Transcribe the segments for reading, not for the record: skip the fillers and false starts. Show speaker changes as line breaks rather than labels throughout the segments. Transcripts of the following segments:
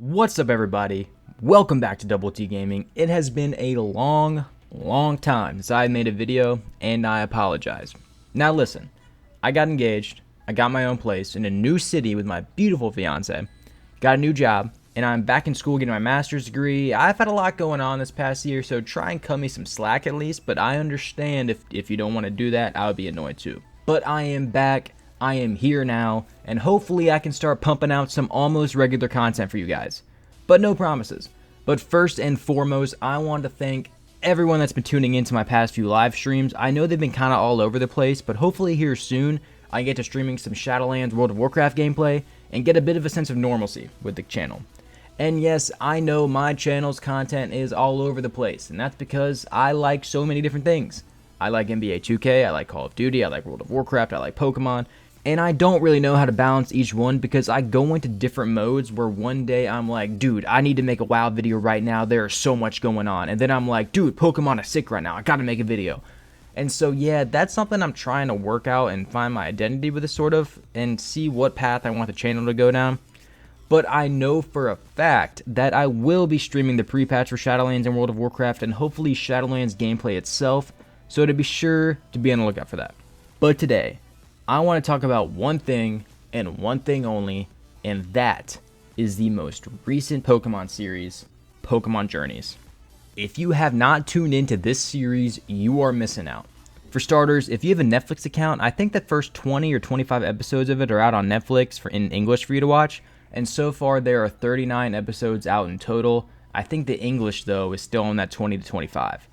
What's up, everybody? Welcome back to Double T Gaming. It has been a long time since I made a video, and I apologize. Now listen, I got engaged, I got my own place in a new city with my beautiful fiance, got a new job, and I'm back in school getting my master's degree. I've had a lot going on this past year, so try and cut me some slack at least, but I understand if you don't want to do that, I would be annoyed too. But I am back. I am here now, and hopefully I can start pumping out some almost regular content for you guys. But no promises. But first and foremost, I want to thank everyone that's been tuning into my past few live streams. I know they've been kind of all over the place, but hopefully here soon, I get to streaming some Shadowlands World of Warcraft gameplay and get a bit of a sense of normalcy with the channel. And yes, I know my channel's content is all over the place, and that's because I like so many different things. I like NBA 2K, I like Call of Duty, I like World of Warcraft, I like Pokemon, and I don't really know how to balance each one because I go into different modes where one day I'm like, dude, I need to make a WoW video right now, there's so much going on. And then I'm like, dude, Pokemon is sick right now, I gotta make a video. And so yeah, that's something I'm trying to work out and find my identity with this sort of, and see what path I want the channel to go down. But I know for a fact that I will be streaming the pre-patch for Shadowlands and World of Warcraft and hopefully Shadowlands gameplay itself, so to be sure to be on the lookout for that. But today, I want to talk about one thing and one thing only, and that is the most recent Pokemon series, Pokemon Journeys. If you have not tuned into this series, you are missing out. For starters, if you have a Netflix account, I think the first 20 or 25 episodes of it are out on Netflix in English for you to watch, and so far there are 39 episodes out in total. I think the English, though, is still on that 20 to 25.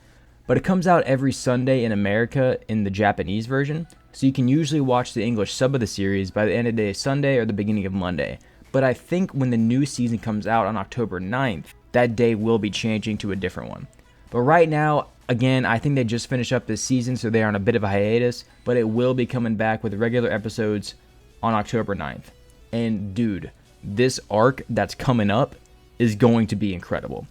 But it comes out every Sunday in America in the Japanese version, so you can usually watch the English sub of the series by the end of the day Sunday or the beginning of Monday. But I think when the new season comes out on October 9th, that day will be changing to a different one. But right now, again, I think they just finished up this season, so they're on a bit of a hiatus, but it will be coming back with regular episodes on October 9th. And dude, this arc that's coming up is going to be incredible.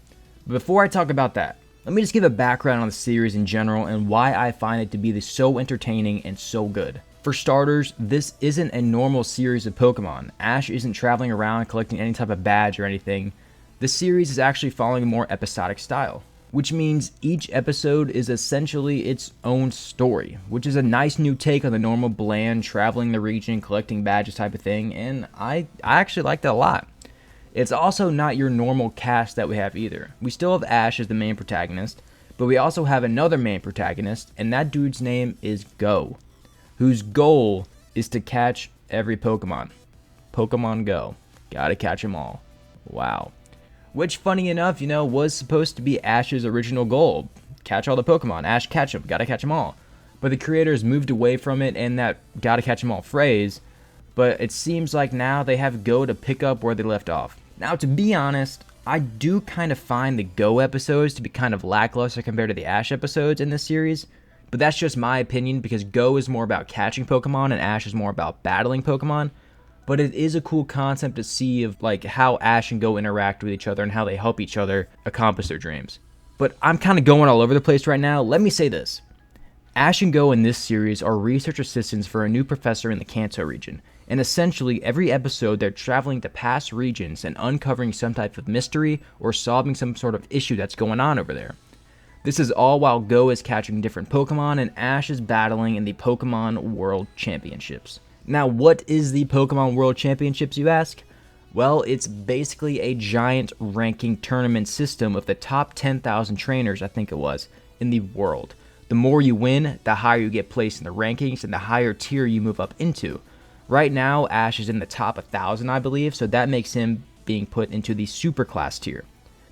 But before I talk about that, let me just give a background on the series in general and why I find it to be so entertaining and so good. For starters, this isn't a normal series of Pokemon. Ash isn't traveling around collecting any type of badge or anything. The series is actually following a more episodic style, which means each episode is essentially its own story, which is a nice new take on the normal bland traveling the region, collecting badges type of thing, and I actually like that a lot. It's also not your normal cast that we have either. We still have Ash as the main protagonist, but we also have another main protagonist, and that dude's name is Go, whose goal is to catch every Pokemon. Pokemon Go. Gotta catch them all. Wow. Which, funny enough, was supposed to be Ash's original goal. Catch all the Pokemon. Ash, catch them. Gotta catch them all. But the creators moved away from it and that gotta catch them all phrase, but it seems like now they have Go to pick up where they left off. Now, to be honest, I do kind of find the Go episodes to be kind of lackluster compared to the Ash episodes in this series, but that's just my opinion because Go is more about catching Pokemon and Ash is more about battling Pokemon. But it is a cool concept to see of like how Ash and Go interact with each other and how they help each other accomplish their dreams. But I'm kind of going all over the place right now. Let me say this. Ash and Go in this series are research assistants for a new professor in the Kanto region, and essentially every episode they're traveling to past regions and uncovering some type of mystery or solving some sort of issue that's going on over there. This is all while Go is catching different Pokemon and Ash is battling in the Pokemon World Championships. Now, what is the Pokemon World Championships, you ask? Well, it's basically a giant ranking tournament system of the top 10,000 trainers, I think it was, in the world. The more you win, the higher you get placed in the rankings and the higher tier you move up into. Right now, Ash is in the top 1,000, I believe, so that makes him being put into the super class tier.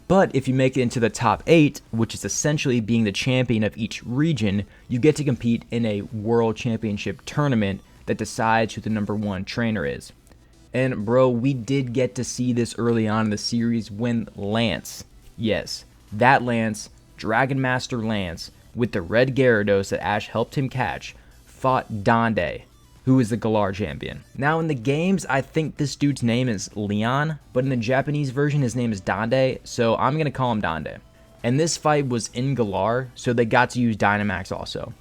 But if you make it into the top 8, which is essentially being the champion of each region, you get to compete in a world championship tournament that decides who the number 1 trainer is. And bro, we did get to see this early on in the series when Lance, yes, that Lance, Dragon Master Lance, with the red Gyarados that Ash helped him catch, fought Donde, who is the Galar champion. Now in the games, I think this dude's name is Leon, but in the Japanese version his name is Donde, so I'm gonna call him Donde. And this fight was in Galar, so they got to use Dynamax also.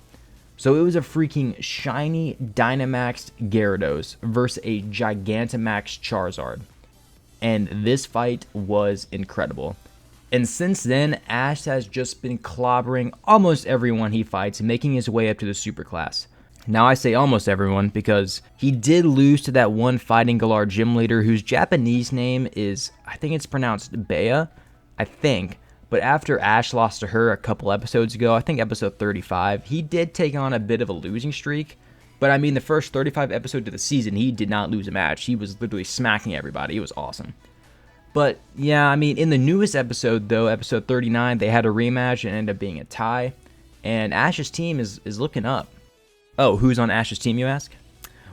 So it was a freaking shiny Dynamaxed Gyarados versus a Gigantamax Charizard. and this fight was incredible. And since then, Ash has just been clobbering almost everyone he fights, making his way up to the superclass. Now I say almost everyone because he did lose to that one Fighting Galar gym leader whose Japanese name is, I think it's pronounced Bea, I think. But after Ash lost to her a couple episodes ago, I think episode 35, he did take on a bit of a losing streak. But I mean, the first 35 episodes of the season, he did not lose a match. He was literally smacking everybody. It was awesome. But yeah, I mean, in the newest episode though, episode 39, they had a rematch and ended up being a tie. And Ash's team is looking up. Oh, who's on Ash's team, you ask?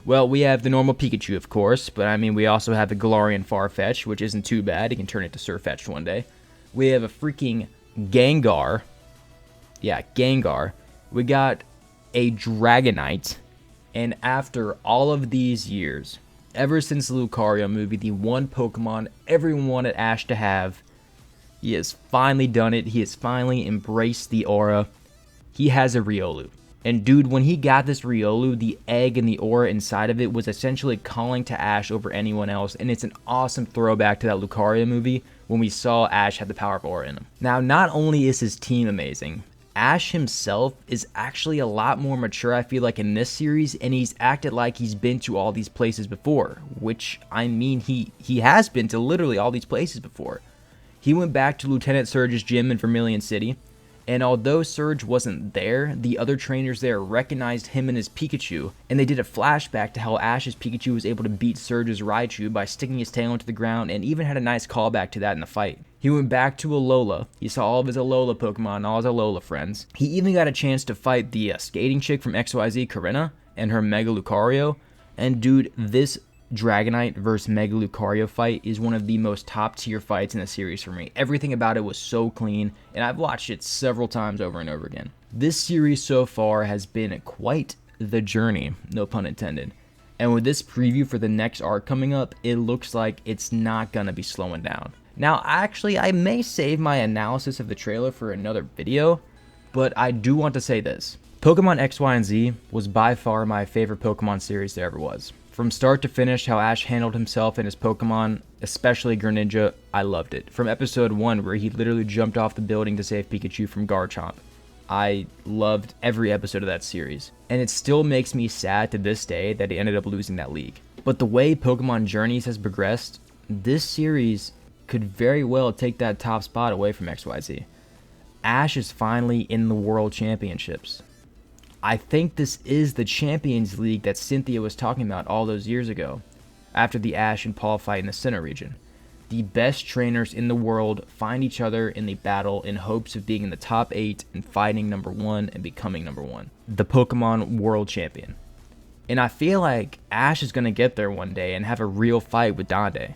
Well, we have the normal Pikachu, of course, but I mean, we also have the Galarian Farfetch, which isn't too bad. He can turn into Sirfetch'd one day. We have a freaking Gengar. Yeah, Gengar. We got a Dragonite. And after all of these years, ever since the Lucario movie, the one Pokemon everyone wanted Ash to have, he has finally done it. He has finally embraced the aura. He has a Riolu. And dude, when he got this Riolu, the egg and the aura inside of it was essentially calling to Ash over anyone else, and it's an awesome throwback to that Lucario movie when we saw Ash have the power of aura in him. Now, not only is his team amazing, Ash himself is actually a lot more mature, I feel like, in this series, and he's acted like he's been to all these places before, which, I mean, he has been to literally all these places before. He went back to Lieutenant Surge's gym in Vermilion City, and although Surge wasn't there, the other trainers there recognized him and his Pikachu, and they did a flashback to how Ash's Pikachu was able to beat Surge's Raichu by sticking his tail into the ground, and even had a nice callback to that in the fight. He went back to Alola. He saw all of his Alola Pokemon, all his Alola friends. He even got a chance to fight the skating chick from XYZ, Corinna, and her Mega Lucario. And dude, this Dragonite versus Mega Lucario fight is one of the most top tier fights in the series for me. Everything about it was so clean, and I've watched it several times over and over again. This series so far has been quite the journey, no pun intended. And with this preview for the next arc coming up, it looks like it's not gonna be slowing down. Now, actually, I may save my analysis of the trailer for another video, but I do want to say this. Pokemon X, Y, and Z was by far my favorite Pokemon series there ever was. From start to finish, how Ash handled himself and his Pokemon, especially Greninja, I loved it. From episode 1, where he literally jumped off the building to save Pikachu from Garchomp, I loved every episode of that series. And it still makes me sad to this day that he ended up losing that league. But the way Pokemon Journeys has progressed, this series could very well take that top spot away from XYZ. Ash is finally in the World Championships. I think this is the Champions League that Cynthia was talking about all those years ago, after the Ash and Paul fight in the Sinnoh region. The best trainers in the world find each other in the battle in hopes of being in the top 8 and fighting number 1 and becoming number 1. The Pokemon World Champion. And I feel like Ash is going to get there one day and have a real fight with Dande.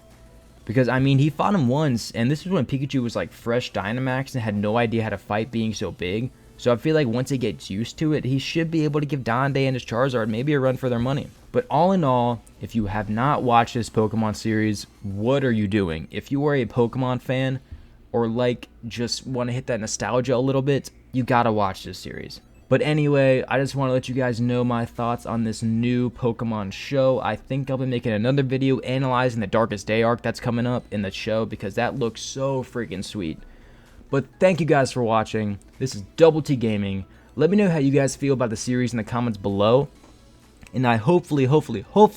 Because, I mean, he fought him once, and this was when Pikachu was like fresh Dynamax and had no idea how to fight being so big. So I feel like once he gets used to it, he should be able to give Dande and his Charizard maybe a run for their money. But all in all, if you have not watched this Pokemon series, what are you doing? If you are a Pokemon fan, or like just want to hit that nostalgia a little bit, you gotta watch this series. But anyway, I just want to let you guys know my thoughts on this new Pokemon show. I think I'll be making another video analyzing the Darkest Day arc that's coming up in the show, because that looks so freaking sweet. But thank you guys for watching. This is Double T Gaming. Let me know how you guys feel about the series in the comments below. And I hopefully will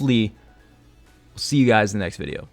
see you guys in the next video.